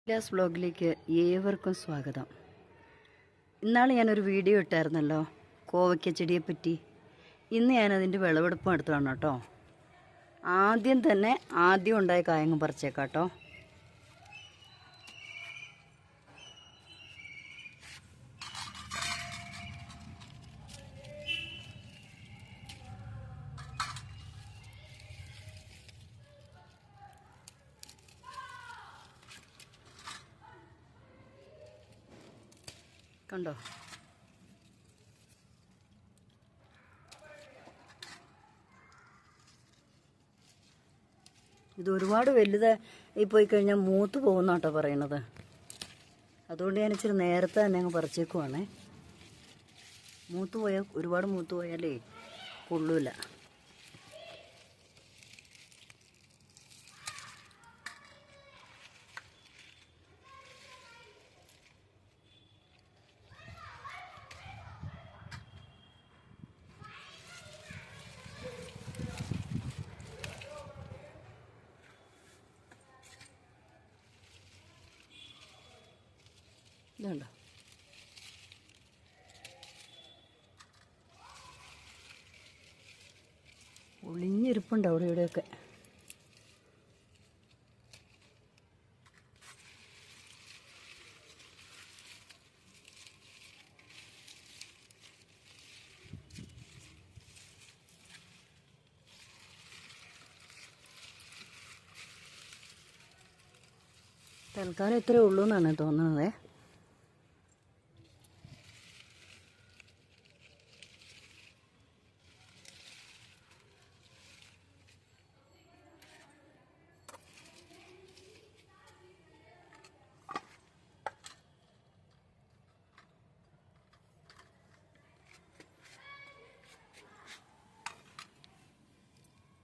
Glass വ്ലോഗിലേക്ക് ഏവർക്കും സ്വാഗതം. ഇന്നാൾ ഞാനൊരു വീഡിയോ ഇട്ടായിരുന്നല്ലോ കോവയ്ക്ക ചെടിയെപ്പറ്റി. ഇന്ന് ഞാനതിൻ്റെ വിളവെടുപ്പ് നടത്തുകയാണ് കേട്ടോ. ആദ്യം ഉണ്ടായ കായങ്ങ് പറിച്ചേക്കാം കേട്ടോ. കണ്ടോ, ഇത് ഒരുപാട് വലുതായി പോയി കഴിഞ്ഞാൽ മൂത്ത് പോകുന്ന കേട്ടോ പറയണത്. അതുകൊണ്ട് ഞാൻ ഇച്ചിരി നേരത്തെ തന്നെ അങ്ങ് പറിച്ചേക്കുവാണേ. ഒരുപാട് മൂത്ത് പോയാലേ കൊള്ളൂല. ഇതുണ്ടോ, ഒളിഞ്ഞിരിപ്പുണ്ട് അവിടെ ഇവിടെയൊക്കെ. തൽക്കാലം ഇത്രയേ ഉള്ളൂ എന്നാണ് തോന്നുന്നത്.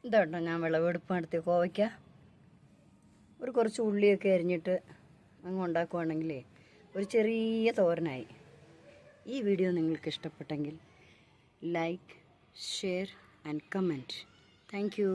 ഇതാട്ടോ ഞാൻ വിളവെടുപ്പ് നടത്തിയ കോവയ്ക്ക. കുറച്ച് ഉള്ളിയൊക്കെ അരിഞ്ഞിട്ട് അങ്ങ് ഉണ്ടാക്കുവാണെങ്കിലേ ഒരു ചെറിയ തോരനായി. ഈ വീഡിയോ നിങ്ങൾക്ക് ഇഷ്ടപ്പെട്ടെങ്കിൽ like, share and comment. Thank you.